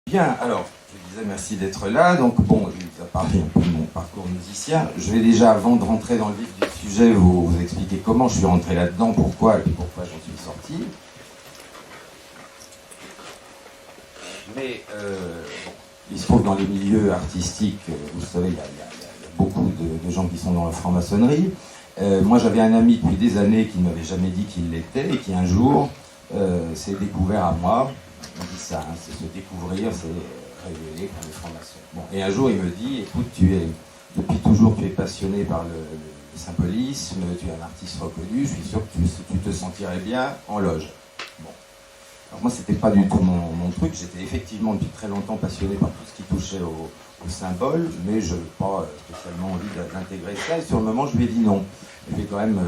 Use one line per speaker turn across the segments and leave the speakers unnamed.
Bien, alors, je disais merci d'être là. Donc, bon, je vous ai parlé un peu de mon parcours musicien. Je vais déjà, avant de rentrer dans le vif du sujet, vous expliquer comment je suis rentré là-dedans, pourquoi et puis pourquoi j'en suis sorti. Mais, bon, il se trouve dans les milieux artistiques, vous savez, il y a beaucoup de gens qui sont dans la franc-maçonnerie. Moi, j'avais un ami depuis des années qui ne m'avait jamais dit qu'il l'était et qui, un jour, s'est découvert à moi. On dit ça, hein, c'est se découvrir, c'est révéler qu'on est franc-maçon. Bon, et un jour, il me dit, écoute, depuis toujours, tu es passionné par le symbolisme, tu es un artiste reconnu, je suis sûr que tu te sentirais bien en loge. Bon. Alors moi, c'était pas du tout mon truc, j'étais effectivement depuis très longtemps passionné par tout ce qui touchait au symbole, mais je n'avais pas spécialement envie d'intégrer ça, et sur le moment, je lui ai dit non. Je vais quand même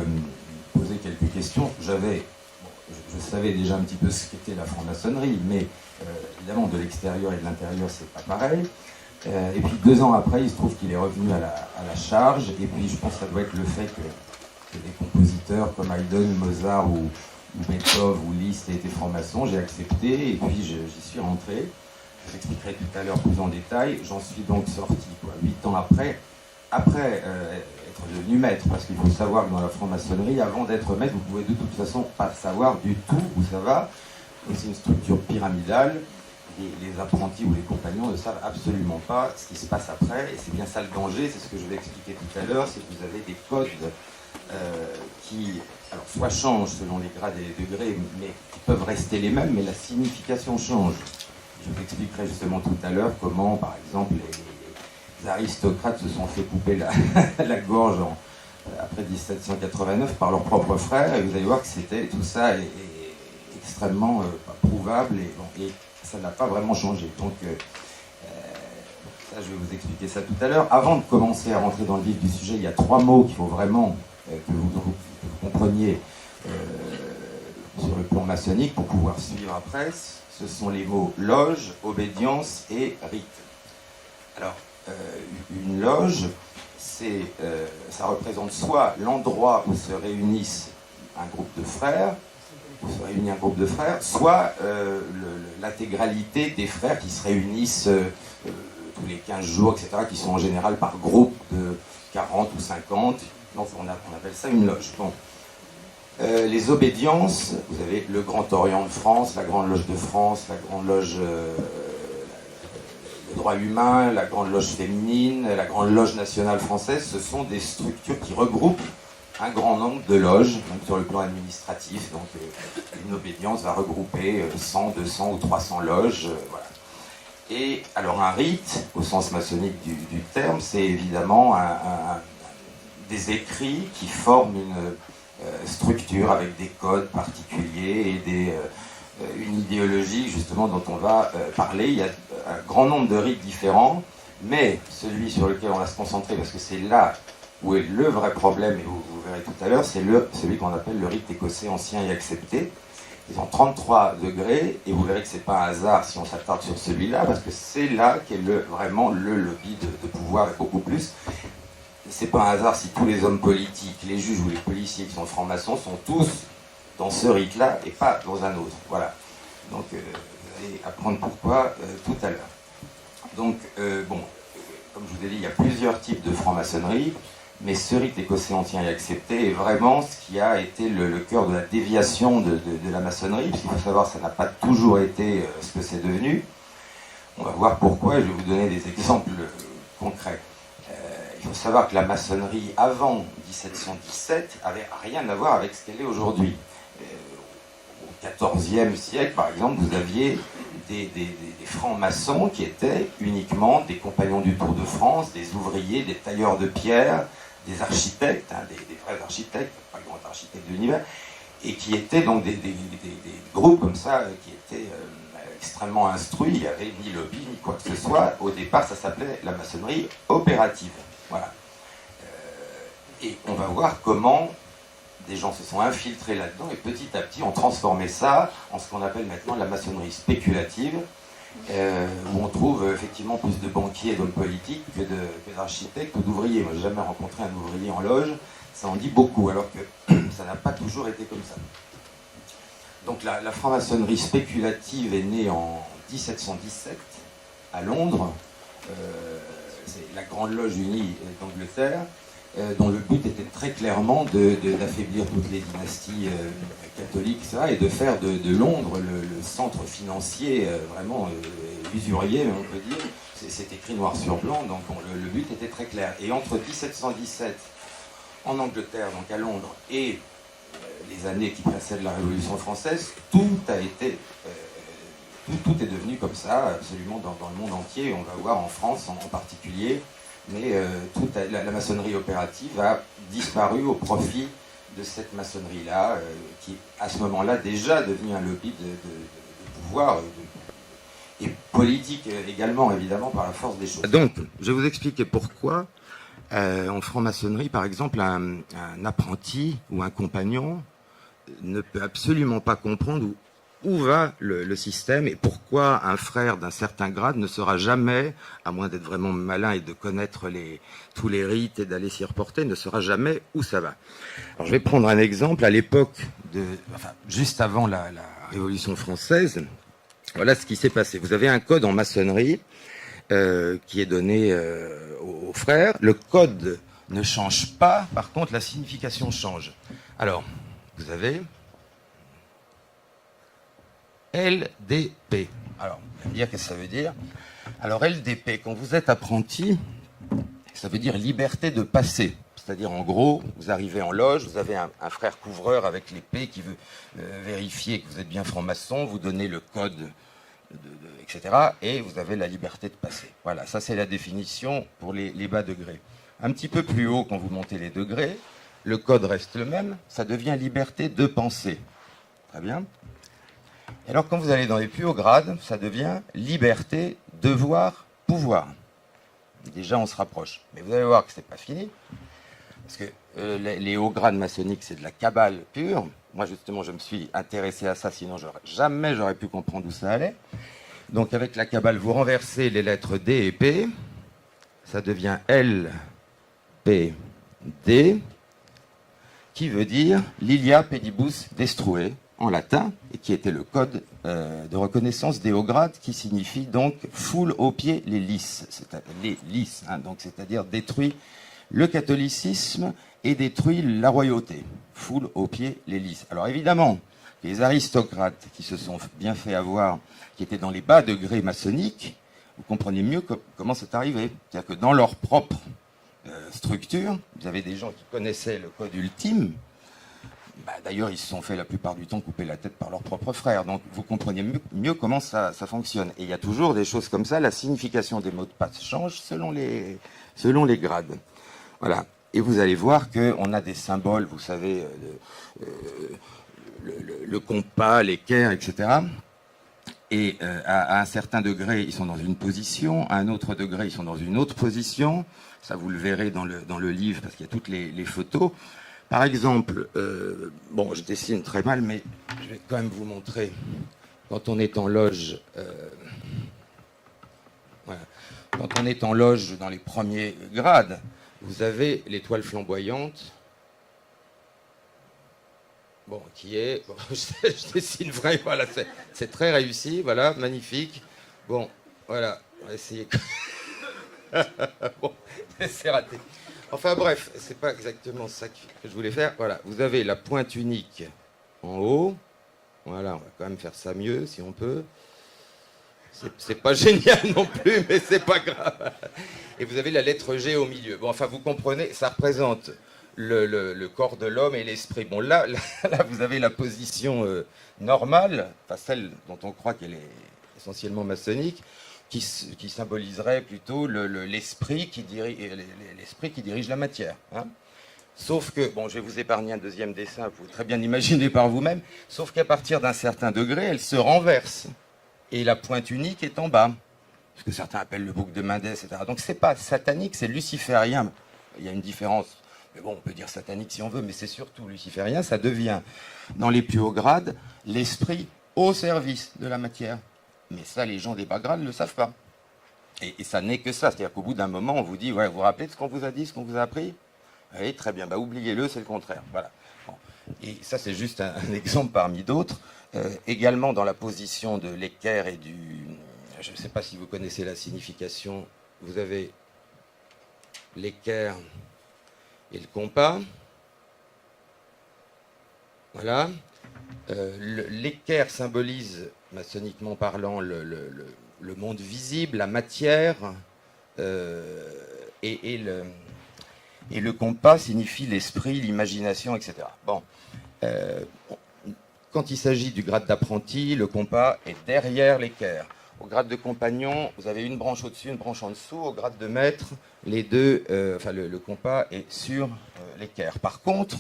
poser quelques questions. Je savais déjà un petit peu ce qu'était la franc-maçonnerie, mais évidemment, de l'extérieur et de l'intérieur, c'est pas pareil. Et puis 2 ans après, il se trouve qu'il est revenu à la charge, et puis je pense que ça doit être le fait que des compositeurs comme Haydn, Mozart ou Beethoven ou Liszt aient été francs-maçons. J'ai accepté, et puis j'y suis rentré. Je l'expliquerai tout à l'heure plus en détail. J'en suis donc sorti 8 ans après être devenu maître, parce qu'il faut savoir que dans la franc-maçonnerie, avant d'être maître, vous pouvez de toute façon pas savoir du tout où ça va. Et c'est une structure pyramidale. Les apprentis ou les compagnons ne savent absolument pas ce qui se passe après. Et c'est bien ça le danger, c'est ce que je vais expliquer tout à l'heure, c'est que vous avez des codes qui, alors, soit changent selon les grades et les degrés, mais qui peuvent rester les mêmes, mais la signification change. Je vous expliquerai justement tout à l'heure comment, par exemple, les aristocrates se sont fait couper la gorge après 1789 par leurs propres frères, et vous allez voir que tout ça est extrêmement prouvable, et ça n'a pas vraiment changé. Donc, ça, je vais vous expliquer ça tout à l'heure. Avant de commencer à rentrer dans le vif du sujet, il y a 3 mots qu'il faut vraiment que vous compreniez sur le plan maçonnique pour pouvoir suivre après. Ce sont les mots loge, obédience et rite. Alors, une loge, ça représente soit l'endroit où se réunissent un groupe de frères, soit l'intégralité des frères qui se réunissent tous les 15 jours, etc., qui sont en général par groupe de 40 ou 50. Donc on appelle ça une loge. Bon. Les obédiences, vous avez le Grand Orient de France, la Grande Loge de France, la Grande Loge le droit humain, la Grande Loge féminine, la Grande Loge nationale française, ce sont des structures qui regroupent un grand nombre de loges, même sur le plan administratif. Donc une obédience va regrouper 100, 200 ou 300 loges. Voilà. Et alors un rite, au sens maçonnique du terme, c'est évidemment des écrits qui forment une structure avec des codes particuliers et une idéologie justement dont on va parler. Il y a un grand nombre de rites différents, mais celui sur lequel on va se concentrer, parce que c'est là où est le vrai problème, et vous verrez tout à l'heure, c'est celui qu'on appelle le rite écossais ancien et accepté. Ils ont 33 degrés, et vous verrez que c'est pas un hasard si on s'attarde sur celui-là, parce que c'est là qu'est vraiment le lobby de pouvoir, et beaucoup plus. C'est pas un hasard si tous les hommes politiques, les juges ou les policiers qui sont francs-maçons sont tous dans ce rite-là et pas dans un autre. Voilà. Donc, vous allez apprendre pourquoi tout à l'heure. Donc, bon, comme je vous ai dit, il y a plusieurs types de franc-maçonnerie, mais ce rite écossais ancien et accepté est vraiment ce qui a été le cœur de la déviation de la maçonnerie, parce qu'il faut savoir que ça n'a pas toujours été ce que c'est devenu. On va voir pourquoi, et je vais vous donner des exemples concrets. Il faut savoir que la maçonnerie, avant 1717, avait rien à voir avec ce qu'elle est aujourd'hui. Au XIVe siècle, par exemple, vous aviez des francs-maçons qui étaient uniquement des compagnons du Tour de France, des ouvriers, des tailleurs de pierre, des architectes, hein, des vrais architectes, pas les grands architectes de l'univers, et qui étaient donc des groupes comme ça, qui étaient extrêmement instruits. Il n'y avait ni lobby, ni quoi que ce soit. Au départ, ça s'appelait la maçonnerie opérative. Voilà. Et on va voir comment des gens se sont infiltrés là-dedans et petit à petit ont transformé ça en ce qu'on appelle maintenant la maçonnerie spéculative, où on trouve effectivement plus de banquiers et d'hommes politiques que d'architectes ou d'ouvriers. Moi, j'ai jamais rencontré un ouvrier en loge, ça en dit beaucoup, alors que ça n'a pas toujours été comme ça. Donc la franc-maçonnerie spéculative est née en 1717 à Londres, c'est la Grande Loge Unie d'Angleterre, dont le but était très clairement d'affaiblir toutes les dynasties catholiques, ça, et de faire de Londres le centre financier vraiment usurier, on peut dire. C'est écrit noir sur blanc, donc le but était très clair. Et entre 1717 en Angleterre, donc à Londres, et les années qui précèdent la Révolution française, tout est devenu comme ça, absolument dans le monde entier. On va voir en France en particulier, mais la maçonnerie opérative a disparu au profit de cette maçonnerie-là, qui à ce moment-là déjà devenu un lobby de pouvoir et politique également, évidemment, par la force des choses. Donc, je vais vous expliquer pourquoi, en franc-maçonnerie, par exemple, un apprenti ou un compagnon ne peut absolument pas comprendre où va le système et pourquoi un frère d'un certain grade ne sera jamais, à moins d'être vraiment malin et de connaître tous les rites et d'aller s'y reporter, ne saura jamais où ça va. Alors je vais prendre un exemple. À l'époque, juste avant la Révolution française, voilà ce qui s'est passé. Vous avez un code en maçonnerie qui est donné aux frères. Le code ne change pas, par contre la signification change. Alors, vous avez LDP. Alors, vous allez me dire qu'est-ce que ça veut dire. Alors, LDP, quand vous êtes apprenti, ça veut dire liberté de passer. C'est-à-dire, en gros, vous arrivez en loge, vous avez un frère couvreur avec l'épée qui veut vérifier que vous êtes bien franc-maçon, vous donnez le code, etc. Et vous avez la liberté de passer. Voilà, ça c'est la définition pour les bas degrés. Un petit peu plus haut, quand vous montez les degrés, le code reste le même, ça devient liberté de penser. Très bien. Et alors, quand vous allez dans les plus hauts grades, ça devient liberté, devoir, pouvoir. Et déjà, on se rapproche. Mais vous allez voir que ce n'est pas fini. Parce que les hauts grades maçonniques, c'est de la cabale pure. Moi, justement, je me suis intéressé à ça, sinon jamais j'aurais pu comprendre où ça allait. Donc, avec la cabale, vous renversez les lettres D et P. Ça devient L, P, D, qui veut dire Lilia Pedibus Destrué, en latin, et qui était le code de reconnaissance des hauts grades, qui signifie donc foule aux pieds les lices, donc c'est-à-dire détruit le catholicisme et détruit la royauté. Foule aux pieds les lices. Alors évidemment, les aristocrates qui se sont bien fait avoir, qui étaient dans les bas degrés maçonniques, vous comprenez mieux comment c'est arrivé. C'est-à-dire que dans leur propre structure, vous avez des gens qui connaissaient le code ultime. D'ailleurs, ils se sont fait la plupart du temps couper la tête par leurs propres frères. Donc, vous comprenez mieux comment ça fonctionne. Et il y a toujours des choses comme ça. La signification des mots de passe change selon les grades. Voilà. Et vous allez voir qu'on a des symboles, vous savez, le compas, l'équerre, etc. Et à un certain degré, ils sont dans une position. À un autre degré, ils sont dans une autre position. Ça, vous le verrez dans le livre, parce qu'il y a toutes les photos. Par exemple, bon, je dessine très mal, mais je vais quand même vous montrer. Quand on est en loge, voilà. Quand on est en loge dans les premiers grades, vous avez l'étoile flamboyante, bon, qui est, bon, je dessine vrai, voilà, c'est très réussi, voilà, magnifique. Bon, voilà, on va essayer. Bon, c'est raté. Enfin bref, c'est pas exactement ça que je voulais faire. Voilà, vous avez la pointe unique en haut. Voilà, on va quand même faire ça mieux si on peut. C'est pas génial non plus, mais c'est pas grave. Et vous avez la lettre G au milieu. Bon, enfin, vous comprenez, ça représente le corps de l'homme et l'esprit. Bon, là, vous avez la position normale, enfin celle dont on croit qu'elle est essentiellement maçonnique, qui symboliserait plutôt l'esprit qui dirige la matière. Hein. Sauf que, bon, je vais vous épargner un deuxième dessin, vous pouvez très bien imaginer par vous-même, sauf qu'à partir d'un certain degré, elle se renverse. Et la pointe unique est en bas. Ce que certains appellent le bouc de Mendès, etc. Donc c'est pas satanique, c'est luciférien. Il y a une différence. Mais bon, on peut dire satanique si on veut, mais c'est surtout luciférien. Ça devient, dans les plus hauts grades, l'esprit au service de la matière. Mais ça, les gens des bas grades ne le savent pas. Et ça n'est que ça. C'est-à-dire qu'au bout d'un moment, on vous dit, ouais, vous vous rappelez de ce qu'on vous a dit, ce qu'on vous a appris? Oui, très bien. Bah, oubliez-le, c'est le contraire. Voilà. Bon. Et ça, c'est juste un exemple parmi d'autres. Également dans la position de l'équerre et je ne sais pas si vous connaissez la signification, vous avez l'équerre et le compas. Voilà. L'équerre symbolise, maçonniquement parlant, le monde visible, la matière, et le compas signifie l'esprit, l'imagination, etc. Bon. Quand il s'agit du grade d'apprenti, le compas est derrière l'équerre. Au grade de compagnon, vous avez une branche au-dessus, une branche en dessous. Au grade de maître, les deux, le compas est sur l'équerre. Par contre,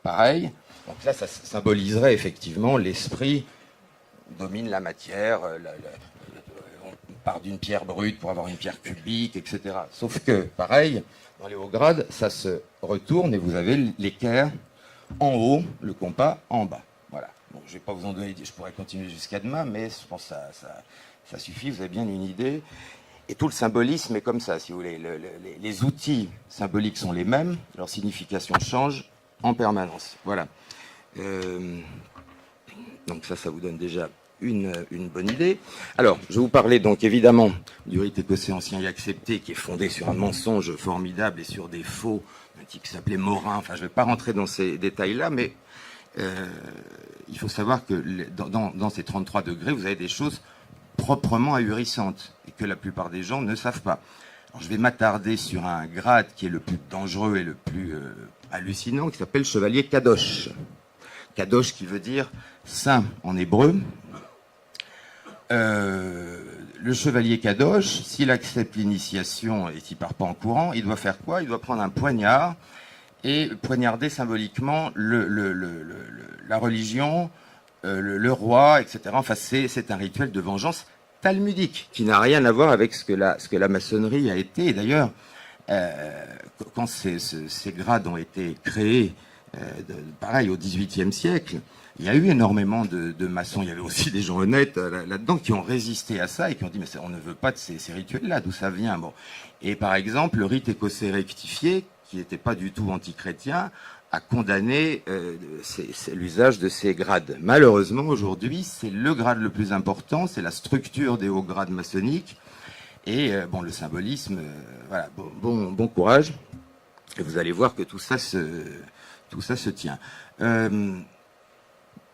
pareil, donc là, ça symboliserait effectivement l'esprit domine la matière. On part d'une pierre brute pour avoir une pierre cubique, etc. Sauf que, pareil, dans les hauts grades, ça se retourne et vous avez l'équerre en haut, le compas en bas. Voilà. Bon, je ne vais pas vous en donner, je pourrais continuer jusqu'à demain, mais je pense que ça suffit, vous avez bien une idée. Et tout le symbolisme est comme ça, si vous voulez. Les outils symboliques sont les mêmes, leur signification change en permanence. Voilà. Donc ça vous donne déjà une bonne idée. Alors, je vais vous parler donc évidemment du rite écossais ancien et accepté, qui est fondé sur un mensonge formidable et sur des faux, un type qui s'appelait Morin. Enfin, je ne vais pas rentrer dans ces détails-là, mais il faut savoir que dans ces 33 degrés, vous avez des choses proprement ahurissantes et que la plupart des gens ne savent pas. Alors, je vais m'attarder sur un grade qui est le plus dangereux et le plus hallucinant, qui s'appelle chevalier Kadosh. Kadosh qui veut dire saint en hébreu. Le chevalier Kadosh, s'il accepte l'initiation et s'il part pas en courant, il doit faire quoi? Il doit prendre un poignard et poignarder symboliquement la religion, le roi, etc. Enfin, c'est un rituel de vengeance talmudique qui n'a rien à voir avec ce que la maçonnerie a été. Et d'ailleurs, quand ces grades ont été créés, pareil, au XVIIIe siècle, il y a eu énormément de maçons. Il y avait aussi des gens honnêtes là-dedans qui ont résisté à ça et qui ont dit mais on ne veut pas de ces rituels-là, d'où ça vient. Bon. Et par exemple, le rite écossais rectifié, qui n'était pas du tout antichrétien, a condamné l'usage de ces grades. Malheureusement, aujourd'hui, c'est le grade le plus important, c'est la structure des hauts grades maçonniques. Et bon, le symbolisme, voilà, bon courage. Et vous allez voir que tout ça se tient.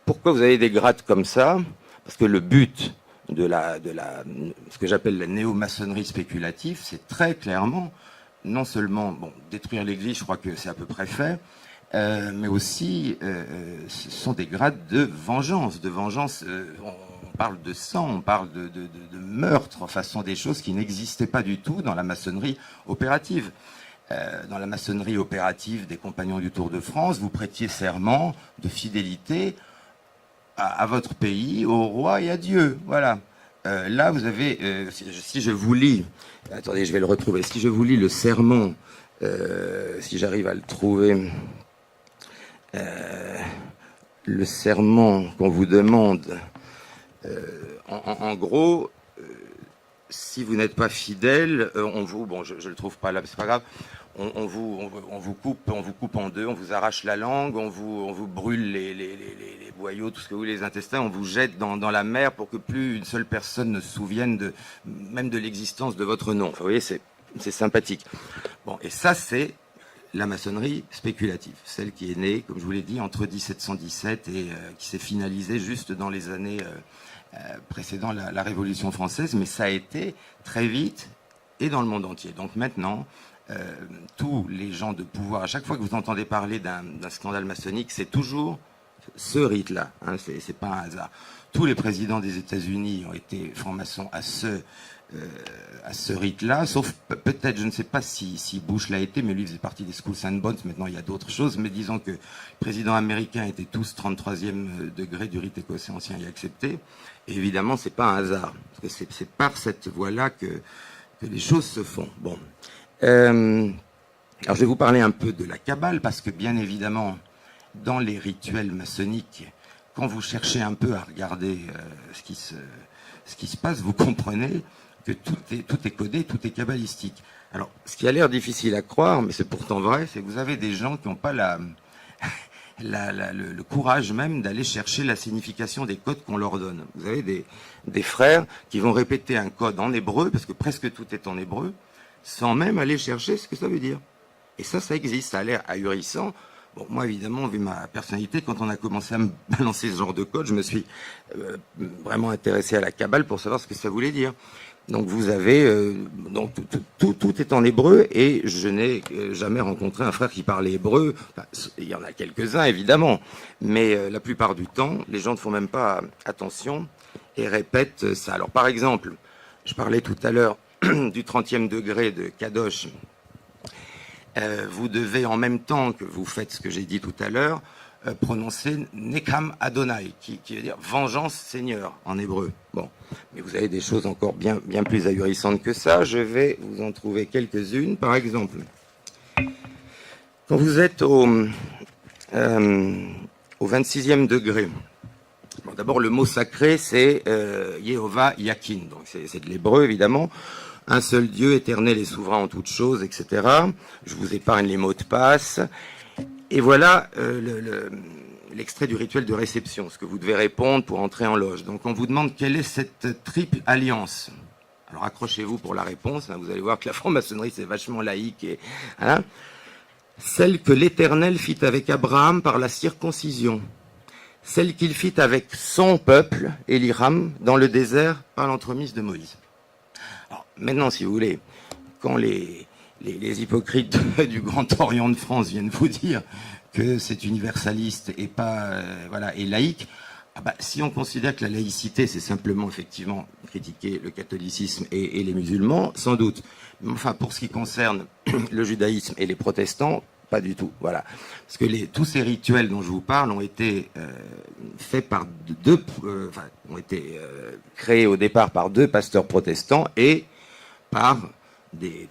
Pourquoi vous avez des grades comme ça? Parce que le but de ce que j'appelle la néo-maçonnerie spéculative, c'est très clairement, non seulement détruire l'Église, je crois que c'est à peu près fait, mais aussi ce sont des grades de vengeance. On parle de sang, on parle de meurtre, enfin, ce sont des choses qui n'existaient pas du tout dans la maçonnerie opérative. Dans la maçonnerie opérative des Compagnons du Tour de France, vous prêtiez serment de fidélité à votre pays, au roi et à Dieu. Voilà. Là, vous avez, si je vous lis, attendez, je vais le retrouver, si je vous lis le serment, si j'arrive à le trouver, le serment qu'on vous demande, en gros, si vous n'êtes pas fidèle, je le trouve pas là, c'est pas grave, on vous coupe en deux, on vous arrache la langue, on vous brûle les boyaux, tout ce que vous voulez, les intestins, on vous jette dans la mer pour que plus une seule personne ne se souvienne même de l'existence de votre nom. Enfin, vous voyez, c'est sympathique. Bon, et ça, c'est la maçonnerie spéculative, celle qui est née, comme je vous l'ai dit, entre 1717 et qui s'est finalisée juste dans les années précédant la Révolution française, mais ça a été très vite et dans le monde entier. Donc maintenant, tous les gens de pouvoir, à chaque fois que vous entendez parler d'un scandale maçonnique, c'est toujours ce rite-là, hein, c'est pas un hasard. Tous les présidents des États-Unis ont été francs-maçons à ce rite-là, sauf peut-être, je ne sais pas si Bush l'a été, mais lui faisait partie des Schools and Bonds, maintenant il y a d'autres choses, mais disons que les présidents américains étaient tous 33e degré du rite écossais ancien et accepté, et évidemment c'est pas un hasard, parce que c'est par cette voie-là que les choses se font. Bon. Alors je vais vous parler un peu de la Kabbale, parce que bien évidemment, dans les rituels maçonniques, quand vous cherchez un peu à regarder ce qui se passe, vous comprenez que tout est codé, tout est kabbalistique. Alors, ce qui a l'air difficile à croire, mais c'est pourtant vrai, c'est que vous avez des gens qui n'ont pas le courage même d'aller chercher la signification des codes qu'on leur donne. Vous avez des frères qui vont répéter un code en hébreu, parce que presque tout est en hébreu, sans même aller chercher ce que ça veut dire. Et ça existe, ça a l'air ahurissant. Bon, moi, évidemment, vu ma personnalité, quand on a commencé à me balancer ce genre de code, je me suis vraiment intéressé à la Kabbale pour savoir ce que ça voulait dire. Donc vous avez, donc tout est en hébreu, et je n'ai jamais rencontré un frère qui parlait hébreu. Enfin, il y en a quelques-uns évidemment, mais la plupart du temps, les gens ne font même pas attention et répètent ça. Alors par exemple, je parlais tout à l'heure du 30e degré de Kadosh. Vous devez, en même temps que vous faites ce que j'ai dit tout à l'heure, prononcer Nekam Adonai, qui veut dire vengeance Seigneur en hébreu. Bon, mais vous avez des choses encore bien plus ahurissantes que ça. Je vais vous en trouver quelques-unes. Par exemple, quand vous êtes au 26e degré, bon, d'abord le mot sacré c'est Yehovah Yakin, donc c'est de l'hébreu évidemment. Un seul Dieu, éternel et souverain en toutes choses, etc. Je vous épargne les mots de passe. Et voilà l'extrait du rituel de réception, ce que vous devez répondre pour entrer en loge. Donc on vous demande quelle est cette triple alliance. Alors accrochez-vous pour la réponse, hein, vous allez voir que la franc-maçonnerie c'est vachement laïque. Et, hein, celle que l'Éternel fit avec Abraham par la circoncision, celle qu'il fit avec son peuple, Eliram, dans le désert par l'entremise de Moïse. Alors, maintenant, si vous voulez, quand les hypocrites du Grand Orient de France viennent vous dire que c'est universaliste et pas voilà, et laïque, si on considère que la laïcité c'est simplement effectivement critiquer le catholicisme et les musulmans, sans doute. Mais enfin, pour ce qui concerne le judaïsme et les protestants, pas du tout. Voilà, parce que tous ces rituels dont je vous parle ont été faits par ont été créés au départ par deux pasteurs protestants et par des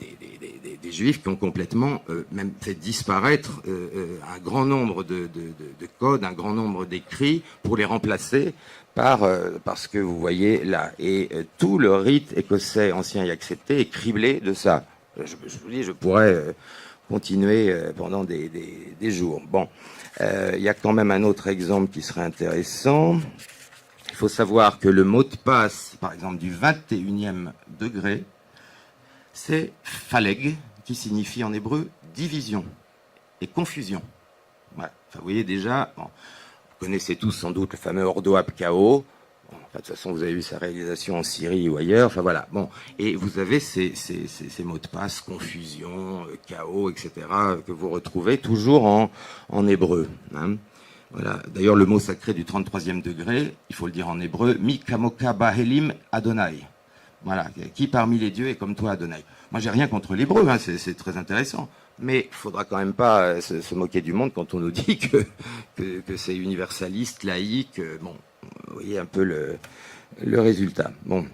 juifs qui ont complètement même fait disparaître un grand nombre de codes, un grand nombre d'écrits pour les remplacer par ce que vous voyez là. Et tout le rite écossais ancien et accepté est criblé de ça. Je vous dis, je pourrais continuer pendant des jours. Bon, il y a quand même un autre exemple qui serait intéressant. Il faut savoir que le mot de passe, par exemple, du 21e degré, c'est Phaleg, qui signifie en hébreu division et confusion. Ouais. Enfin, vous voyez déjà, bon, vous connaissez tous sans doute le fameux Ordo Ab Chaos. Bon, enfin, de toute façon, vous avez vu sa réalisation en Syrie ou ailleurs. Enfin voilà. Bon, et vous avez ces mots de passe, confusion, chaos, etc., que vous retrouvez toujours en hébreu. Hein. Voilà. D'ailleurs, le mot sacré du 33e degré, il faut le dire en hébreu, Mi Kamoka Bahelim Adonai. Voilà, qui parmi les dieux est comme toi, Adonai. Moi, j'ai rien contre l'hébreu, hein, c'est très intéressant. Mais il faudra quand même pas se moquer du monde quand on nous dit que c'est universaliste, laïque. Bon, vous voyez un peu le résultat. Bon,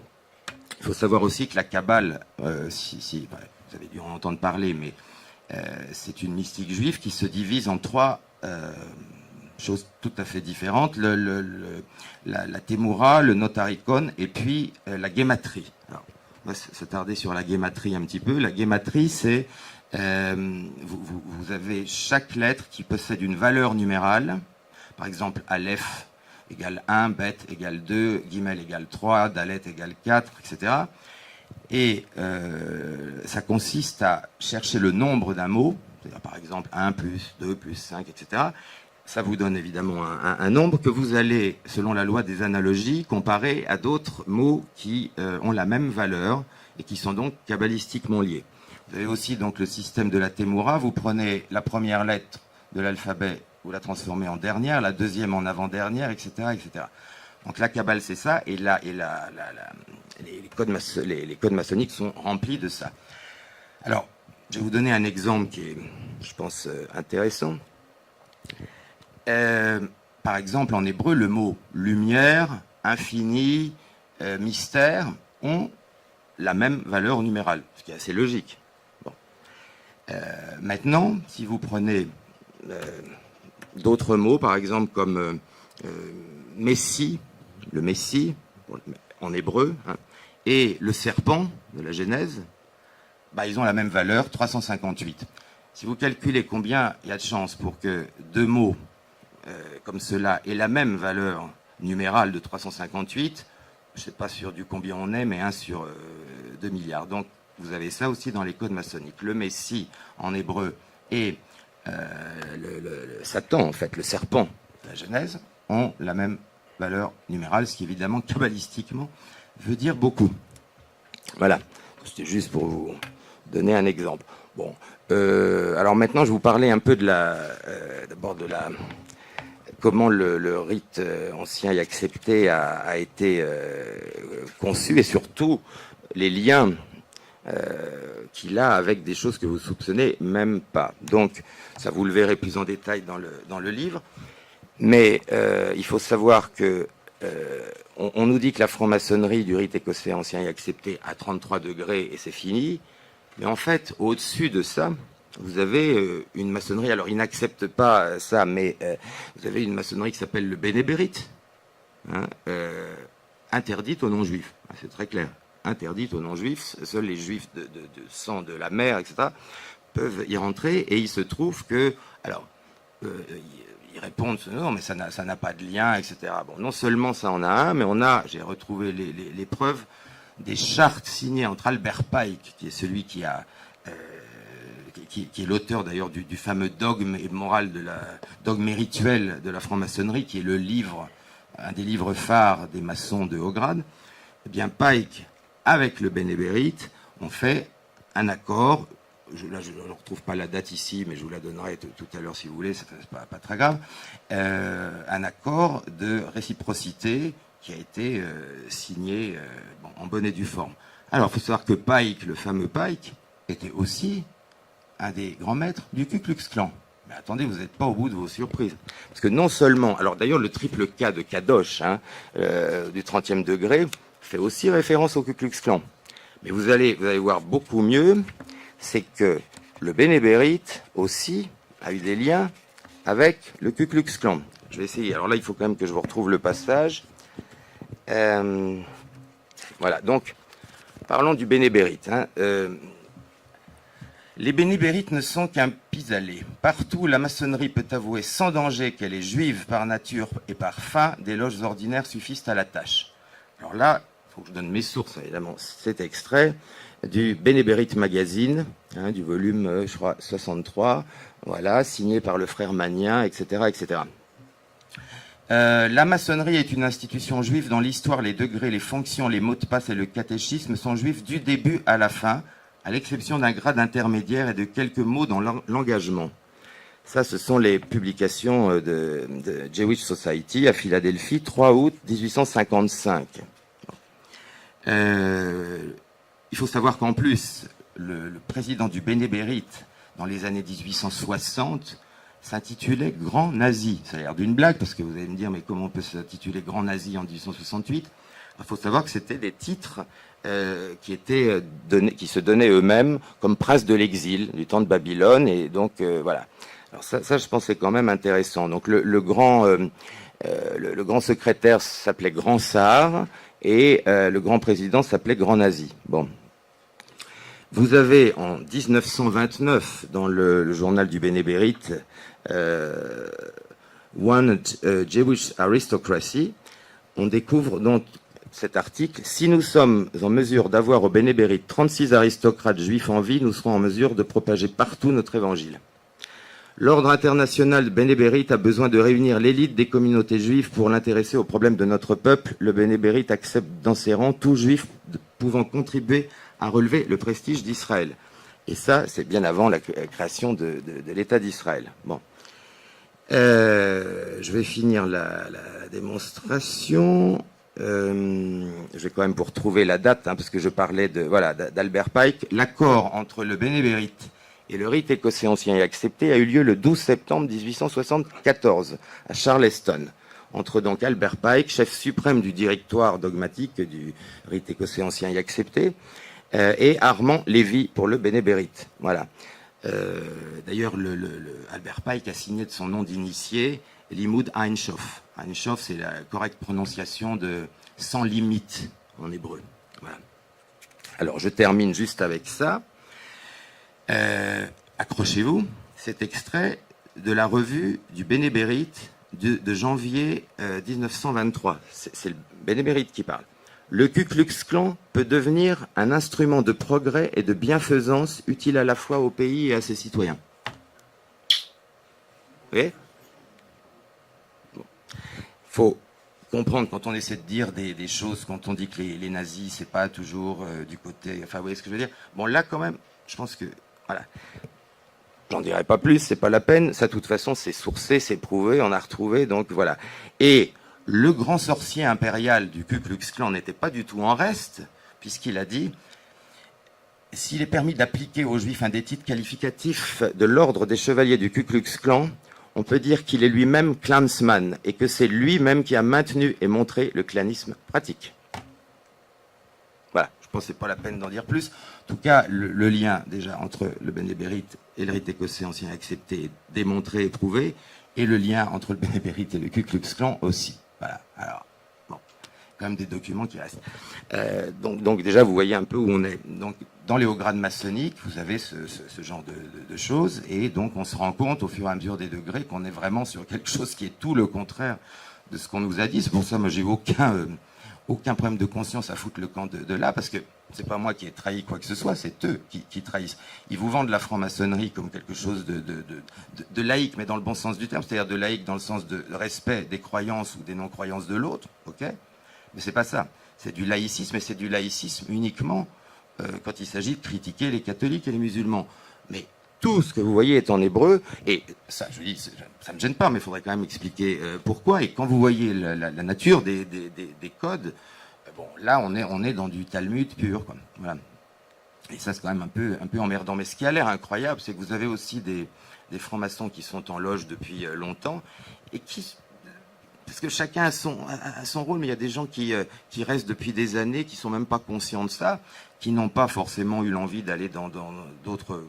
il faut savoir aussi que la Kabbale, vous avez dû en entendre parler, mais c'est une mystique juive qui se divise en trois choses tout à fait différentes, la Temura, le Notarikon et puis la Guématrie. Alors, on va s'attarder sur la Guématrie un petit peu. La Guématrie, c'est vous avez chaque lettre qui possède une valeur numérale. Par exemple, Aleph égale 1, Bet égale 2, Gimel égale 3, Dalet égale 4, etc. Et ça consiste à chercher le nombre d'un mot, c'est-à-dire par exemple 1 plus 2 plus 5, etc. Ça vous donne évidemment un nombre que vous allez, selon la loi des analogies, comparer à d'autres mots qui ont la même valeur et qui sont donc kabbalistiquement liés. Vous avez aussi donc le système de la Temura. Vous prenez la première lettre de l'alphabet, vous la transformez en dernière, la deuxième en avant-dernière, etc., etc. Donc la Kabbale, c'est ça, et les codes maçonniques sont remplis de ça. Alors, je vais vous donner un exemple qui est, je pense, intéressant. Par exemple, en hébreu, le mot lumière, infini, mystère ont la même valeur numérale, ce qui est assez logique. Bon. Maintenant, si vous prenez d'autres mots, par exemple comme Messie, le Messie, en hébreu, hein, et le serpent de la Genèse, ils ont la même valeur, 358. Si vous calculez combien il y a de chances pour que deux mots comme cela ait la même valeur numérale de 358, je ne sais pas sur du combien on est, mais 1 sur 2 milliards. Donc, vous avez ça aussi dans les codes maçonniques. Le Messie, en hébreu, et le Satan, en fait, le serpent de la Genèse, ont la même valeur numérale, ce qui, évidemment, kabbalistiquement, veut dire beaucoup. Voilà. C'était juste pour vous donner un exemple. Bon. Alors maintenant, je vais vous parler un peu de d'abord de comment le rite ancien et accepté a été conçu, et surtout les liens qu'il a avec des choses que vous soupçonnez même pas. Donc, ça vous le verrez plus en détail dans le livre. Mais il faut savoir que on nous dit que la franc-maçonnerie du rite écossais ancien et accepté à 33 degrés et c'est fini. Mais en fait, au-dessus de ça, vous avez une maçonnerie. Alors, ils n'acceptent pas ça, mais vous avez une maçonnerie qui s'appelle le bénébérite, hein, interdite aux non-juifs. C'est très clair. Interdite aux non-juifs. Seuls les juifs de sang de la mer, etc., peuvent y rentrer. Et il se trouve que, alors, ils répondent non, mais ça n'a pas de lien, etc. Bon, non seulement ça en a un, mais j'ai retrouvé les preuves des chartes signées entre Albert Pike, qui est celui qui est l'auteur d'ailleurs du fameux dogme et morale dogme et rituel de la franc-maçonnerie, qui est le livre, un des livres phares des maçons de haut grade. Eh bien, Pike, avec le bénébérite, ont fait un accord. Là, je ne retrouve pas la date ici, mais je vous la donnerai tout à l'heure si vous voulez, c'est pas très grave. Un accord de réciprocité qui a été signé en bonne et due forme. Alors, il faut savoir que Pike, le fameux Pike, était aussi un des grands maîtres du Ku Klux Klan. Mais attendez, vous n'êtes pas au bout de vos surprises. Parce que non seulement... Alors d'ailleurs, le triple K de Kadosh, hein, du 30e degré, fait aussi référence au Ku Klux Klan. Mais vous allez voir beaucoup mieux, c'est que le bénébérite aussi a eu des liens avec le Ku Klux Klan. Je vais essayer. Alors là, il faut quand même que je vous retrouve le passage. Voilà, donc, parlons du bénébérite. Hein. Les bénébérites ne sont qu'un pis-aller. Partout où la maçonnerie peut avouer sans danger qu'elle est juive par nature et par fin, des loges ordinaires suffisent à la tâche. Alors là, il faut que je donne mes sources, évidemment. Cet extrait du Bénébérite Magazine, hein, du volume, je crois, 63, voilà, signé par le frère Magnien, etc., etc. La maçonnerie est une institution juive dont l'histoire, les degrés, les fonctions, les mots de passe et le catéchisme sont juifs du début à la fin, à l'exception d'un grade intermédiaire et de quelques mots dans l'engagement. Ça, ce sont les publications de Jewish Society à Philadelphie, 3 août 1855. Il faut savoir qu'en plus, le président du Bénébérite, dans les années 1860, s'intitulait Grand Nazi. Ça a l'air d'une blague, parce que vous allez me dire, mais comment on peut s'intituler Grand Nazi en 1868 ? Il faut savoir que c'était des titres qui se donnaient eux-mêmes comme princes de l'exil du temps de Babylone, et donc voilà. Alors ça, je pense, c'est quand même intéressant. Donc le grand secrétaire s'appelait Grand Sahar, et le grand président s'appelait Grand Nazi. Bon. Vous avez en 1929, dans le journal du Bénébérite, One Jewish Aristocracy, on découvre donc cet article. Si nous sommes en mesure d'avoir au Bénébérite 36 aristocrates juifs en vie, nous serons en mesure de propager partout notre évangile. L'ordre international Bénébérite a besoin de réunir l'élite des communautés juives pour l'intéresser aux problèmes de notre peuple. Le Bénébérite accepte dans ses rangs tout juif pouvant contribuer à relever le prestige d'Israël. Et ça, c'est bien avant la création de l'État d'Israël. Bon. Je vais finir la démonstration. Je vais quand même pour trouver la date, hein, parce que je parlais d'Albert Pike. L'accord entre le Bénébérite et le rite écossais ancien et accepté a eu lieu le 12 septembre 1874 à Charleston, entre donc Albert Pike, chef suprême du directoire dogmatique du rite écossais ancien et accepté, et Armand Lévy pour le Bénébérite. Voilà. D'ailleurs, Albert Pike a signé de son nom d'initié Limud Einshof. Einshof, c'est la correcte prononciation de sans limite en hébreu. Voilà. Alors, je termine juste avec ça. Accrochez-vous, cet extrait de la revue du Bénébérite de janvier 1923. C'est le bénémérite qui parle. Le Ku Klux Klan peut devenir un instrument de progrès et de bienfaisance utile à la fois au pays et à ses citoyens. Vous voyez ? Bon. Faut comprendre quand on essaie de dire des choses, quand on dit que les nazis, c'est pas toujours du côté... Enfin, vous voyez ce que je veux dire ? Bon, là, quand même, je pense que... Voilà. J'en dirai pas plus, c'est pas la peine. Ça, de toute façon, c'est sourcé, c'est prouvé, on a retrouvé, donc voilà. Et le grand sorcier impérial du Ku Klux Klan n'était pas du tout en reste, puisqu'il a dit « S'il est permis d'appliquer aux Juifs un des titres qualificatifs de l'ordre des chevaliers du Ku Klux Klan, on peut dire qu'il est lui-même Klansman, et que c'est lui-même qui a maintenu et montré le clanisme pratique. » Voilà, je pense que c'est pas la peine d'en dire plus. En tout cas, le lien déjà entre le bénémérite et le rite écossais ancien accepté, démontré et prouvé, et le lien entre le bénémérite et le Ku Klux Klan aussi. Voilà, alors, bon, quand même des documents qui restent. Donc déjà, vous voyez un peu où on est. Donc, dans les hauts grades maçonniques, vous avez ce genre de choses, et donc on se rend compte au fur et à mesure des degrés qu'on est vraiment sur quelque chose qui est tout le contraire de ce qu'on nous a dit. C'est pour ça, moi, j'ai aucun problème de conscience à foutre le camp de là, parce que c'est pas moi qui ai trahi quoi que ce soit, c'est eux qui trahissent. Ils vous vendent la franc-maçonnerie comme quelque chose de laïque, mais dans le bon sens du terme, c'est-à-dire de laïque dans le sens de respect des croyances ou des non-croyances de l'autre, ok ? Mais c'est pas ça. C'est du laïcisme, et c'est du laïcisme uniquement quand il s'agit de critiquer les catholiques et les musulmans. Mais tout ce que vous voyez est en hébreu, et ça, je dis, ça me gêne pas, mais il faudrait quand même expliquer pourquoi. Et quand vous voyez la nature des codes, bon, là, on est dans du Talmud pur, quoi. Voilà. Et ça, c'est quand même un peu emmerdant. Mais ce qui a l'air incroyable, c'est que vous avez aussi des francs-maçons qui sont en loge depuis longtemps, et qui... Parce que chacun a son rôle, mais il y a des gens qui restent depuis des années, qui sont même pas conscients de ça, qui n'ont pas forcément eu l'envie d'aller dans d'autres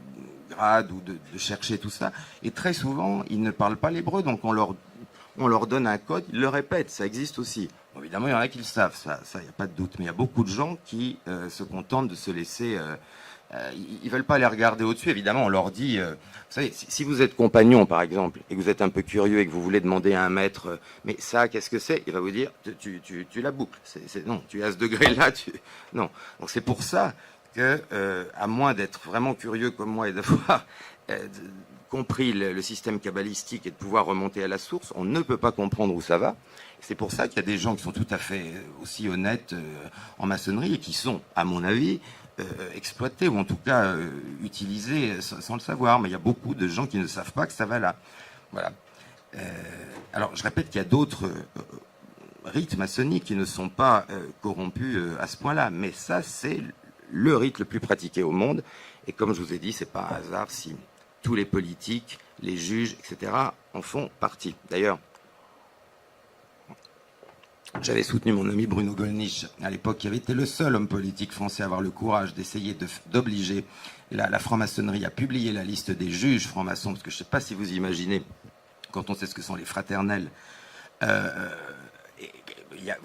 grades ou de chercher tout ça. Et très souvent, ils ne parlent pas l'hébreu, donc on leur donne un code, ils le répètent, ça existe aussi. Bon, évidemment, il y en a qui le savent, ça, il n'y a pas de doute. Mais il y a beaucoup de gens qui se contentent de se laisser... ils veulent pas aller regarder au-dessus, évidemment, on leur dit... vous savez, si vous êtes compagnon, par exemple, et que vous êtes un peu curieux et que vous voulez demander à un maître mais ça, qu'est-ce que c'est ? Il va vous dire, tu la boucles. Non, tu es à ce degré-là, non. Donc c'est pour ça que, à moins d'être vraiment curieux comme moi et d'avoir compris le système kabbalistique et de pouvoir remonter à la source, on ne peut pas comprendre où ça va. C'est pour ça qu'il y a des gens qui sont tout à fait aussi honnêtes en maçonnerie et qui sont, à mon avis... exploité ou en tout cas utilisé sans le savoir, mais il y a beaucoup de gens qui ne savent pas que ça va là. Voilà. Alors je répète qu'il y a d'autres rites maçonniques qui ne sont pas corrompus à ce point-là, mais ça c'est le rite le plus pratiqué au monde, et comme je vous ai dit, c'est pas un hasard si tous les politiques, les juges, etc. en font partie. D'ailleurs, j'avais soutenu mon ami Bruno Gollnisch, à l'époque, qui avait été le seul homme politique français à avoir le courage d'essayer d'obliger la franc-maçonnerie à publier la liste des juges francs-maçons, parce que je ne sais pas si vous imaginez, quand on sait ce que sont les fraternels, vous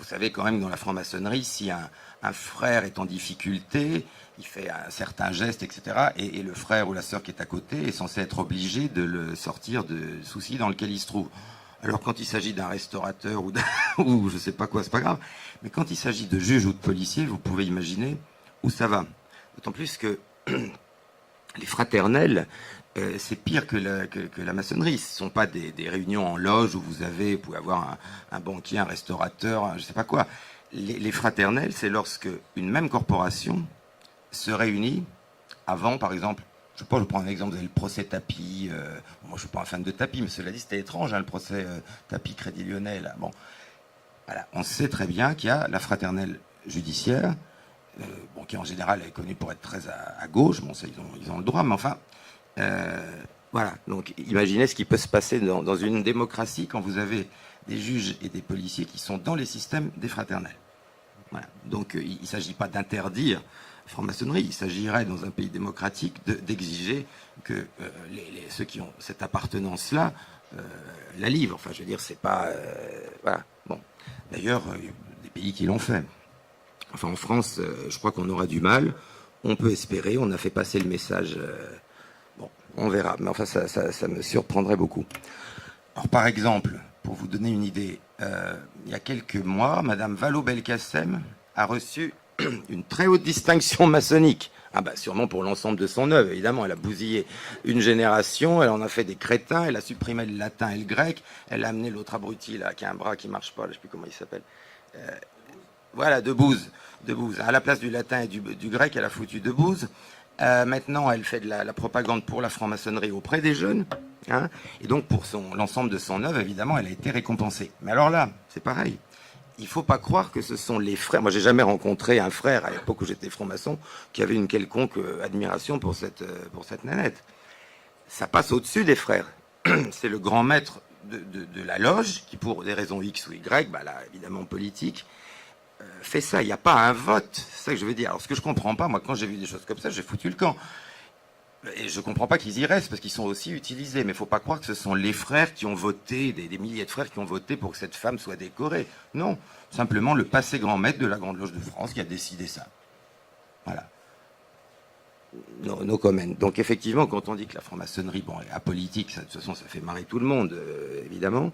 savez quand même dans la franc-maçonnerie, si un frère est en difficulté, il fait un certain geste, etc., et le frère ou la sœur qui est à côté est censé être obligé de le sortir de soucis dans lequel il se trouve. Alors quand il s'agit d'un restaurateur ou je sais pas quoi, c'est pas grave. Mais quand il s'agit de juges ou de policiers, vous pouvez imaginer où ça va. D'autant plus que les fraternels, c'est pire que la maçonnerie. Ce ne sont pas des réunions en loge où vous pouvez avoir un banquier, un restaurateur, je sais pas quoi. Les fraternels, c'est lorsque une même corporation se réunit avant, par exemple, je sais pas, je prends un exemple, vous avez le procès Tapie. Moi, je suis pas un fan de Tapie, mais cela dit, c'était étrange, hein, le procès Tapie Crédit Lyonnais. Là. Bon, voilà, on sait très bien qu'il y a la fraternelle judiciaire, qui en général est connue pour être très à gauche. Bon, ça, ils ont le droit, mais enfin, voilà. Donc, imaginez ce qui peut se passer dans une démocratie quand vous avez des juges et des policiers qui sont dans les systèmes des fraternels. Voilà. Donc, il ne s'agit pas d'interdire franc-maçonnerie, il s'agirait dans un pays démocratique d'exiger que ceux qui ont cette appartenance-là la livrent. Enfin, je veux dire, c'est pas... voilà. Bon. D'ailleurs, il y a des pays qui l'ont fait. Enfin, en France, je crois qu'on aura du mal. On peut espérer, on a fait passer le message... bon, on verra. Mais enfin, ça me surprendrait beaucoup. Alors, par exemple, Pour vous donner une idée, il y a quelques mois, Madame Vallaud-Belkacem a reçu une très haute distinction maçonnique. Ah bah sûrement pour l'ensemble de son œuvre, évidemment. Elle a bousillé une génération, elle en a fait des crétins, elle a supprimé le latin et le grec, elle a amené l'autre abruti là, qui a un bras qui marche pas, je sais plus comment il s'appelle. Voilà, Debouze. À la place du latin et du grec, elle a foutu Debouze. Maintenant, elle fait de la propagande pour la franc-maçonnerie auprès des jeunes. Hein, et donc, pour l'ensemble de son œuvre, évidemment, elle a été récompensée. Mais alors là, c'est pareil. Il ne faut pas croire que ce sont les frères. Moi, j'ai jamais rencontré un frère, à l'époque où j'étais franc-maçon, qui avait une quelconque admiration pour cette nanette. Ça passe au-dessus des frères. C'est le grand maître de la loge, qui, pour des raisons X ou Y, bah là, évidemment politiques, fait ça. Il n'y a pas un vote. C'est ça que je veux dire. Alors, ce que je comprends pas, moi, quand j'ai vu des choses comme ça, j'ai foutu le camp. Et je comprends pas qu'ils y restent, parce qu'ils sont aussi utilisés. Mais il ne faut pas croire que ce sont les frères qui ont voté, des milliers de frères qui ont voté pour que cette femme soit décorée. Non. Simplement le passé grand maître de la Grande Loge de France qui a décidé ça. Voilà. No comment. Donc effectivement, quand on dit que la franc-maçonnerie, bon, est apolitique, ça, de toute façon, ça fait marrer tout le monde, évidemment.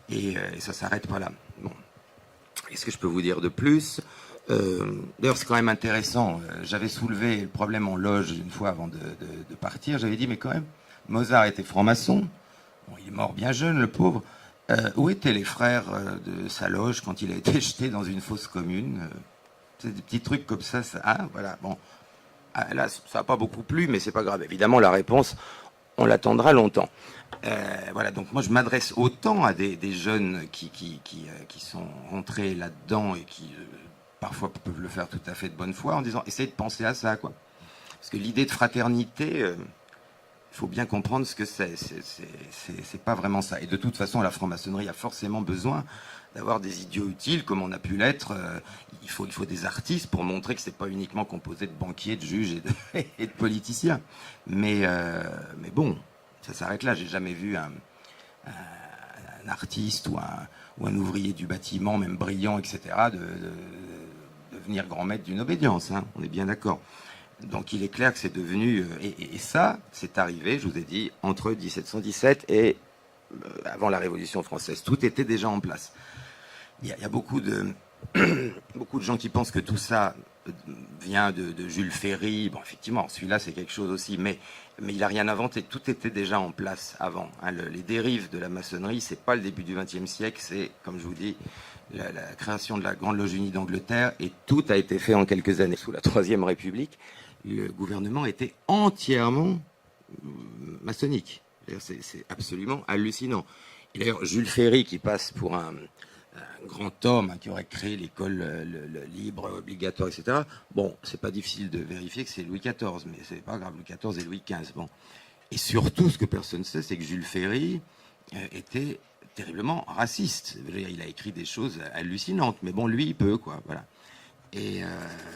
Et ça s'arrête pas là. Bon. Qu'est-ce que je peux vous dire de plus ? D'ailleurs, c'est quand même intéressant. J'avais soulevé le problème en loge une fois avant de partir. J'avais dit, mais quand même, Mozart était franc-maçon. Bon, il est mort bien jeune, le pauvre. Où étaient les frères de sa loge quand il a été jeté dans une fosse commune C'est des petits trucs comme ça. Hein, voilà. Bon, là, ça n'a pas beaucoup plu, mais c'est pas grave. Évidemment, la réponse, on l'attendra longtemps. Voilà, donc moi je m'adresse autant à des jeunes qui sont rentrés là-dedans et qui parfois peuvent le faire tout à fait de bonne foi en disant essayez de penser à ça, quoi. Parce que l'idée de fraternité, il faut bien comprendre ce que c'est pas vraiment ça. Et de toute façon, la franc-maçonnerie a forcément besoin d'avoir des idiots utiles, comme on a pu l'être. Il faut des artistes pour montrer que c'est pas uniquement composé de banquiers, de juges et de politiciens. Mais bon. Ça s'arrête là. J'ai jamais vu un artiste ou un ouvrier du bâtiment, même brillant, etc., devenir grand maître d'une obédience. Hein, on est bien d'accord. Donc il est clair que c'est devenu... Et ça, c'est arrivé, je vous ai dit, entre 1717 et avant la Révolution française. Tout était déjà en place. Il y a beaucoup de gens qui pensent que tout ça vient de Jules Ferry. Bon, effectivement, celui-là, c'est quelque chose aussi, mais il n'a rien inventé. Tout était déjà en place avant. Hein. Les dérives de la maçonnerie, c'est pas le début du XXe siècle, c'est, comme je vous dis, la création de la Grande Loge Unie d'Angleterre, et tout a été fait en quelques années. Sous la Troisième République, le gouvernement était entièrement maçonnique. C'est absolument hallucinant. Et d'ailleurs, Jules Ferry, qui passe pour un grand homme qui aurait créé l'école libre, obligatoire, etc. Bon, c'est pas difficile de vérifier que c'est Louis XIV, mais c'est pas grave, Louis XIV et Louis XV. Bon. Et surtout, ce que personne ne sait, c'est que Jules Ferry était terriblement raciste. Il a écrit des choses hallucinantes, mais bon, lui, il peut, quoi. Voilà. Et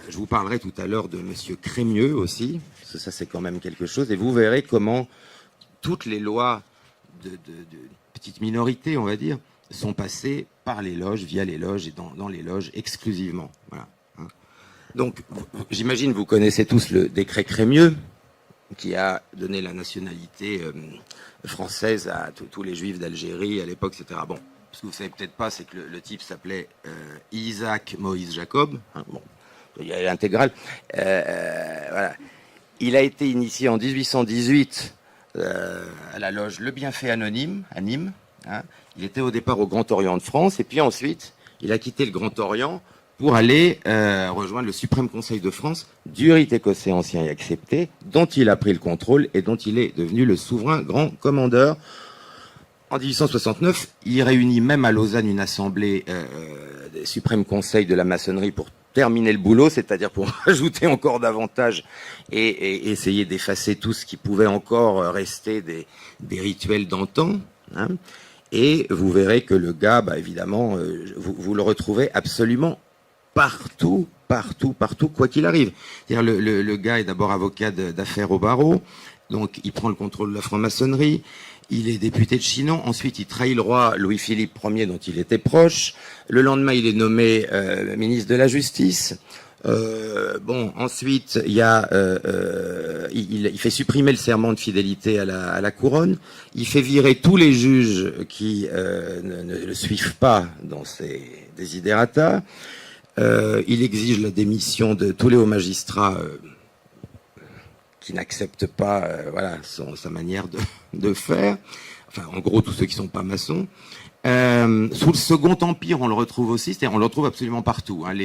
je vous parlerai tout à l'heure de Monsieur Crémieux aussi, parce que ça, c'est quand même quelque chose, et vous verrez comment toutes les lois de petite minorité, on va dire, sont passées par les loges, via les loges et dans les loges exclusivement. Voilà. Donc, j'imagine vous connaissez tous le décret Crémieux, qui a donné la nationalité française à tous les juifs d'Algérie à l'époque, etc. Bon, ce que vous savez peut-être pas, c'est que le type s'appelait Isaac Moïse Jacob. Hein, bon, il y a l'intégrale. Voilà. Il a été initié en 1818 à la loge Le Bienfait Anonyme, à Nîmes. Hein. Il était au départ au Grand Orient de France, et puis ensuite, il a quitté le Grand Orient pour aller rejoindre le Suprême Conseil de France du rite écossais ancien et accepté, dont il a pris le contrôle et dont il est devenu le souverain grand commandeur. En 1869, il réunit même à Lausanne une assemblée des Suprêmes Conseils de la maçonnerie pour terminer le boulot, c'est-à-dire pour ajouter encore davantage et essayer d'effacer tout ce qui pouvait encore rester des rituels d'antan. Hein. Et vous verrez que le gars, bah, évidemment, vous le retrouvez absolument partout, quoi qu'il arrive. C'est-à-dire le gars est d'abord avocat d'affaires au barreau, donc il prend le contrôle de la franc-maçonnerie, il est député de Chinon, ensuite il trahit le roi Louis-Philippe Ier dont il était proche, le lendemain il est nommé ministre de la Justice, Bon, ensuite, il y a, il fait supprimer le serment de fidélité à la couronne. Il fait virer tous les juges qui ne le suivent pas dans ses desiderata. Il exige la démission de tous les hauts magistrats qui n'acceptent pas, voilà, sa manière de faire. Enfin, en gros, tous ceux qui sont pas maçons. Sous le Second Empire, on le retrouve aussi, c'est-à-dire on le retrouve absolument partout. Hein,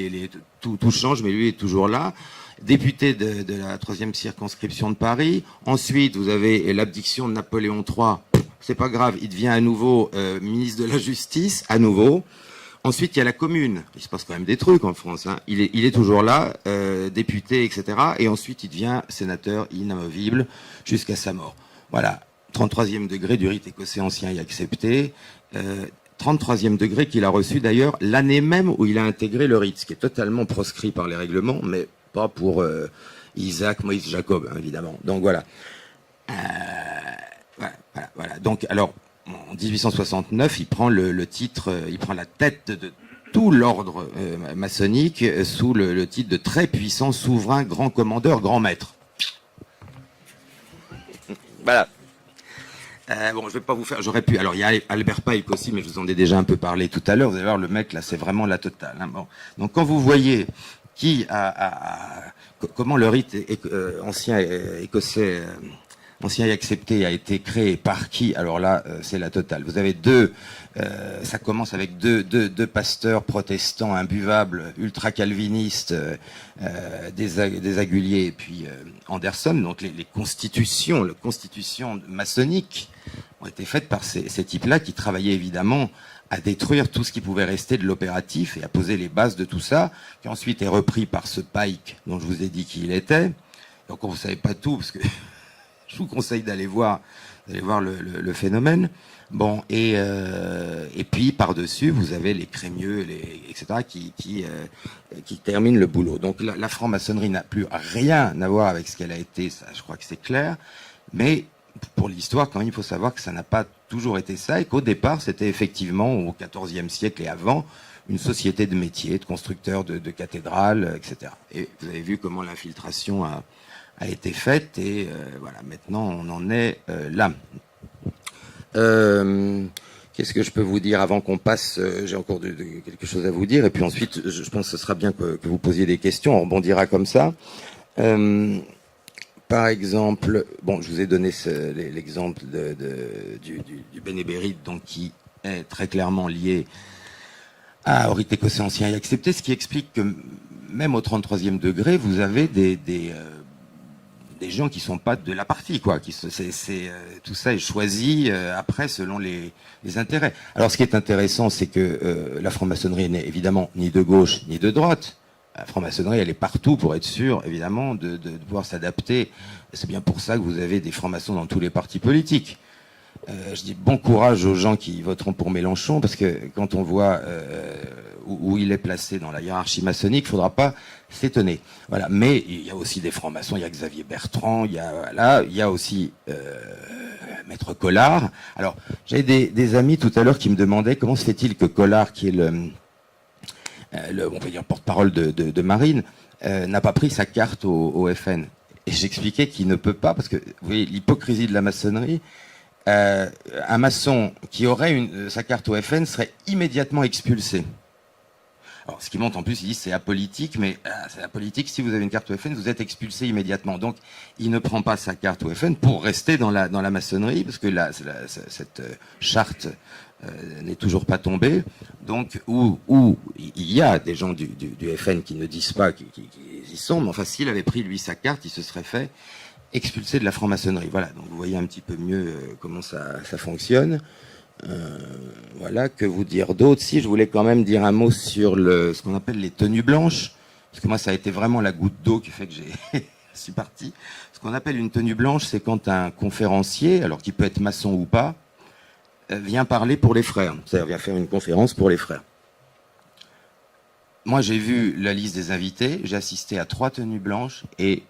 tout change, mais lui est toujours là. Député de la 3e circonscription de Paris. Ensuite, vous avez l'abdiction de Napoléon III. C'est pas grave, il devient à nouveau ministre de la Justice, à nouveau. Ensuite, il y a la Commune. Il se passe quand même des trucs en France. Hein. Il est toujours là, député, etc. Et ensuite, il devient sénateur inamovible jusqu'à sa mort. Voilà. 33e degré du rite écossais ancien et accepté. 33e degré qu'il a reçu d'ailleurs l'année même où il a intégré le rite, ce qui est totalement proscrit par les règlements, mais pas pour Isaac, Moïse, Jacob, hein, évidemment. Donc voilà. Voilà. Donc alors, en 1869, il prend le titre, il prend la tête de tout l'ordre maçonnique sous le titre de très puissant souverain, grand commandeur, grand maître. Voilà. Bon, je vais pas vous faire. J'aurais pu. Alors, il y a Albert Pike aussi, mais je vous en ai déjà un peu parlé tout à l'heure. Vous allez voir, le mec là, c'est vraiment la totale. Hein. Bon. Donc, quand vous voyez comment le rite ancien écossais, ancien et accepté, a été créé par qui, alors là, c'est la totale. Vous avez ça commence avec deux pasteurs protestants imbuvables, ultra calvinistes, des Aguliers et puis Anderson. Donc, les constitutions maçonniques ont été faites par ces types-là qui travaillaient évidemment à détruire tout ce qui pouvait rester de l'opératif et à poser les bases de tout ça, qui ensuite est repris par ce Pike dont je vous ai dit qui il était. Donc vous ne savez pas tout, parce que je vous conseille d'aller voir le phénomène. Bon, et puis par-dessus, vous avez les crémieux, etc., qui terminent le boulot. Donc la franc-maçonnerie n'a plus rien à voir avec ce qu'elle a été, ça, je crois que c'est clair, mais pour l'histoire, quand même, il faut savoir que ça n'a pas toujours été ça, et qu'au départ, c'était effectivement, au XIVe siècle et avant, une société de métiers, de constructeurs de cathédrales, etc. Et vous avez vu comment l'infiltration a été faite, et voilà, maintenant, on en est là. Qu'est-ce que je peux vous dire avant qu'on passe? J'ai encore quelque chose à vous dire, et puis ensuite, je pense que ce sera bien que vous posiez des questions, on rebondira comme ça. Par exemple, bon, je vous ai donné l'exemple du bénébérite, donc qui est très clairement lié au rite écossais ancien et accepté, ce qui explique que même au 33e degré, vous avez des gens qui sont pas de la partie, quoi. Tout ça est choisi après selon les intérêts. Alors, ce qui est intéressant, c'est que la franc-maçonnerie n'est évidemment ni de gauche ni de droite. La franc-maçonnerie, elle est partout pour être sûre, évidemment, de pouvoir s'adapter. C'est bien pour ça que vous avez des francs-maçons dans tous les partis politiques. Je dis bon courage aux gens qui voteront pour Mélenchon, parce que quand on voit où il est placé dans la hiérarchie maçonnique, il ne faudra pas s'étonner. Voilà. Mais il y a aussi des francs-maçons, il y a Xavier Bertrand, il y a aussi Maître Collard. Alors, j'avais des amis tout à l'heure qui me demandaient comment se fait-il que Collard, qui est on peut dire porte-parole de Marine, n'a pas pris sa carte au FN. Et j'expliquais qu'il ne peut pas, parce que, vous voyez, l'hypocrisie de la maçonnerie, un maçon qui aurait sa carte au FN serait immédiatement expulsé. Alors, ce qui montre en plus, il dit c'est apolitique, mais c'est apolitique, si vous avez une carte au FN, vous êtes expulsé immédiatement. Donc, il ne prend pas sa carte au FN pour rester dans la maçonnerie, parce que cette charte n'est toujours pas tombée. Donc, où il y a des gens du FN qui ne disent pas qu'ils y sont, mais enfin, s'il avait pris, lui, sa carte, il se serait fait expulsé de la franc-maçonnerie. Voilà, donc vous voyez un petit peu mieux comment ça fonctionne. Voilà, que vous dire d'autre? Si, je voulais quand même dire un mot sur ce qu'on appelle les tenues blanches, parce que moi, ça a été vraiment la goutte d'eau qui fait que je suis parti. Ce qu'on appelle une tenue blanche, c'est quand un conférencier, alors qu'il peut être maçon ou pas, vient parler pour les frères, c'est-à-dire vient faire une conférence pour les frères. Moi, j'ai vu la liste des invités, j'ai assisté à 3 tenues blanches et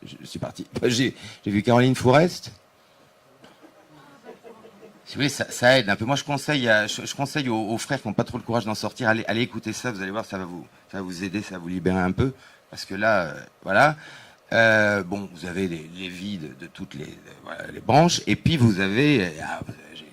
je suis parti. J'ai vu Caroline Fourest. Si vous voulez, ça aide un peu. Moi, je conseille aux frères qui n'ont pas trop le courage d'en sortir, allez écouter ça, vous allez voir, ça va vous aider, ça va vous libérer un peu. parce que là, voilà. Bon, vous avez les vies de toutes voilà, les branches, et puis vous avez j'ai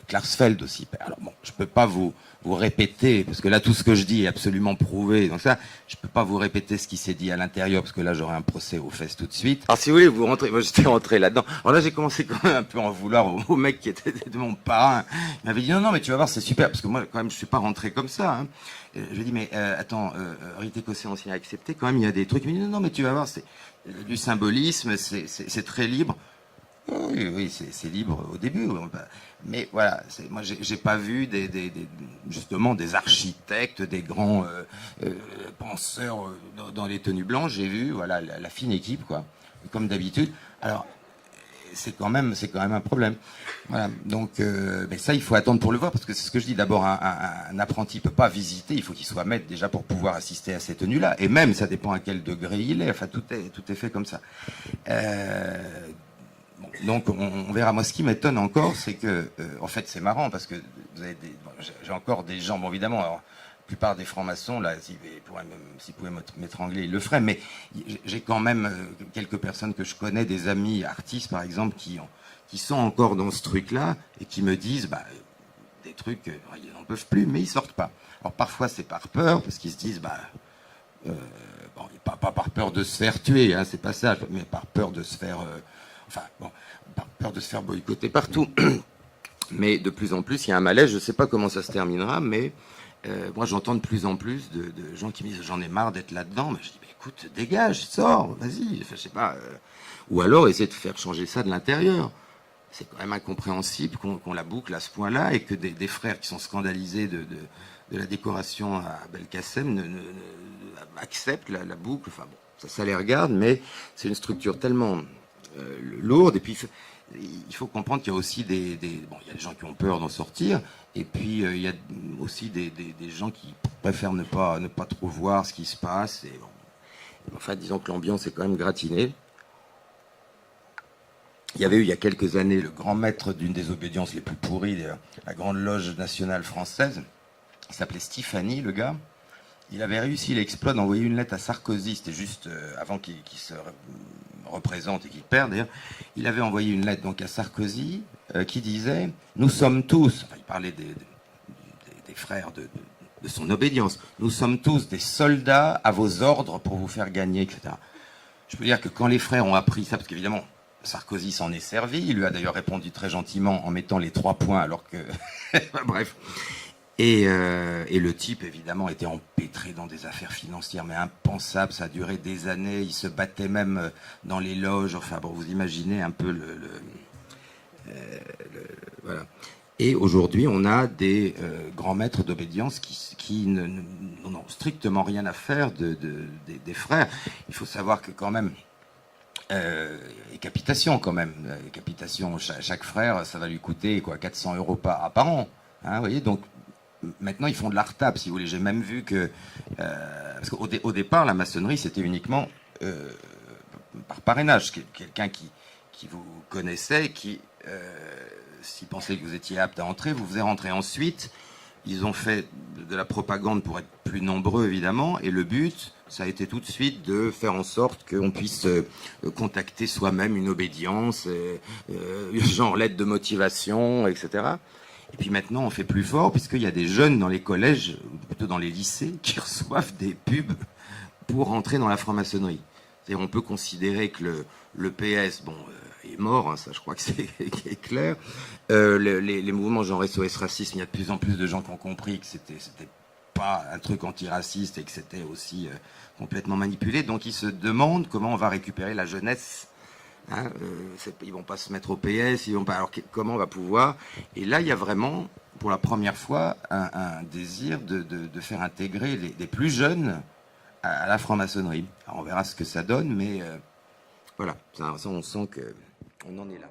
Klarsfeld aussi. Alors bon, je peux pas vous répéter, parce que là tout ce que je dis est absolument prouvé, donc ça, je peux pas vous répéter ce qui s'est dit à l'intérieur, parce que là j'aurai un procès aux fesses tout de suite. Alors si vous voulez, vous rentrez, moi j'étais rentré là-dedans. Alors là j'ai commencé quand même un peu à en vouloir au mec qui était de mon parrain. Il m'avait dit non, mais tu vas voir, c'est super, parce que moi quand même je suis pas rentré comme ça. Hein. Je lui ai dit mais attends, Rite Écossais ancien accepté, quand même il y a des trucs. Il me dit non, mais tu vas voir, c'est du symbolisme, c'est très libre. Oui, oui, c'est libre au début. Mais voilà, moi, j'ai pas vu justement des architectes, des grands penseurs dans les tenues blanches. J'ai vu, voilà, la fine équipe, quoi, comme d'habitude. Alors, c'est quand même un problème. Voilà. Donc, mais ça, il faut attendre pour le voir, parce que c'est ce que je dis. D'abord, un apprenti peut pas visiter. Il faut qu'il soit maître déjà pour pouvoir assister à ces tenues-là. Et même, ça dépend à quel degré il est. Enfin, tout est fait comme ça. Bon, donc on verra. Moi, ce qui m'étonne encore, c'est que, en fait, c'est marrant parce que vous avez j'ai encore des gens, bon, évidemment, alors, la plupart des francs-maçons, là, s'ils pouvaient m'étrangler, ils le feraient, mais j'ai quand même quelques personnes que je connais, des amis artistes, par exemple, qui sont encore dans ce truc-là et qui me disent, bah, des trucs, ils n'en peuvent plus, mais ils sortent pas. Alors parfois, c'est par peur, parce qu'ils se disent, bah, bon, pas par peur de se faire tuer, hein, c'est pas ça, mais par peur de se faire, enfin, bon, par peur de se faire boycotter partout. Mais de plus en plus, il y a un malaise. Je ne sais pas comment ça se terminera, mais moi, j'entends de plus en plus de gens qui me disent j'en ai marre d'être là-dedans. Mais je dis, bah, écoute, dégage, sors, vas-y. Enfin, je sais pas. Ou alors, essaie de faire changer ça de l'intérieur. C'est quand même incompréhensible qu'on la boucle à ce point-là et que des frères qui sont scandalisés de la décoration à Belkacem acceptent la boucle. Enfin bon, ça les regarde, mais c'est une structure tellement lourde. Et puis, il faut comprendre qu'il y a aussi bon, il y a des gens qui ont peur d'en sortir, et puis il y a aussi des gens qui préfèrent ne pas trop voir ce qui se passe. Et bon, enfin, disons que l'ambiance est quand même gratinée. Il y avait eu il y a quelques années le grand maître d'une des obédiences les plus pourries, la Grande Loge nationale française. Il s'appelait Stéphanie, le gars. Il avait réussi l'exploit d'envoyer une lettre à Sarkozy. C'était juste avant qu'il se représente et qu'il perde. D'ailleurs, il avait envoyé une lettre donc à Sarkozy qui disait « Nous sommes tous », enfin, il parlait des frères de son obédience, « Nous sommes tous des soldats à vos ordres pour vous faire gagner, etc. » Je peux dire que quand les frères ont appris ça, parce qu'évidemment, Sarkozy s'en est servi, il lui a d'ailleurs répondu très gentiment en mettant les 3 points alors que... Bref. Et le type, évidemment, était empêtré dans des affaires financières, mais impensables. Ça a duré des années. Il se battait même dans les loges. Enfin, bon, vous imaginez un peu voilà. Et aujourd'hui, on a des grands maîtres d'obédience qui n'ont strictement rien à faire des frères. Il faut savoir que quand même, et capitation quand même. Capitation, chaque frère, ça va lui coûter quoi, 400 € par an. Hein, vous voyez, donc maintenant, ils font de l'art-tape, si vous voulez. J'ai même vu que... parce qu'au départ, la maçonnerie, c'était uniquement par parrainage. Quelqu'un qui vous connaissait, qui, s'il pensait que vous étiez apte à entrer, vous faisait rentrer. Ensuite, ils ont fait de la propagande pour être plus nombreux, évidemment. Et le but, ça a été tout de suite de faire en sorte qu'on puisse contacter soi-même une obédience, genre lettre de motivation, etc. Et puis maintenant, on fait plus fort, puisqu'il y a des jeunes dans les collèges, ou plutôt dans les lycées, qui reçoivent des pubs pour rentrer dans la franc-maçonnerie. C'est-à-dire, on peut considérer que le PS, bon, est mort, hein, ça je crois que c'est clair. Les mouvements genre SOS Racisme, il y a de plus en plus de gens qui ont compris que c'était pas un truc antiraciste et que c'était aussi complètement manipulé. Donc ils se demandent comment on va récupérer la jeunesse. Hein, ils vont pas se mettre au PS, ils vont pas. Alors comment on va pouvoir? Et là, il y a vraiment, pour la première fois, un désir de faire intégrer les plus jeunes à la franc-maçonnerie. Alors, on verra ce que ça donne, mais voilà, ça on sent qu'on en est là.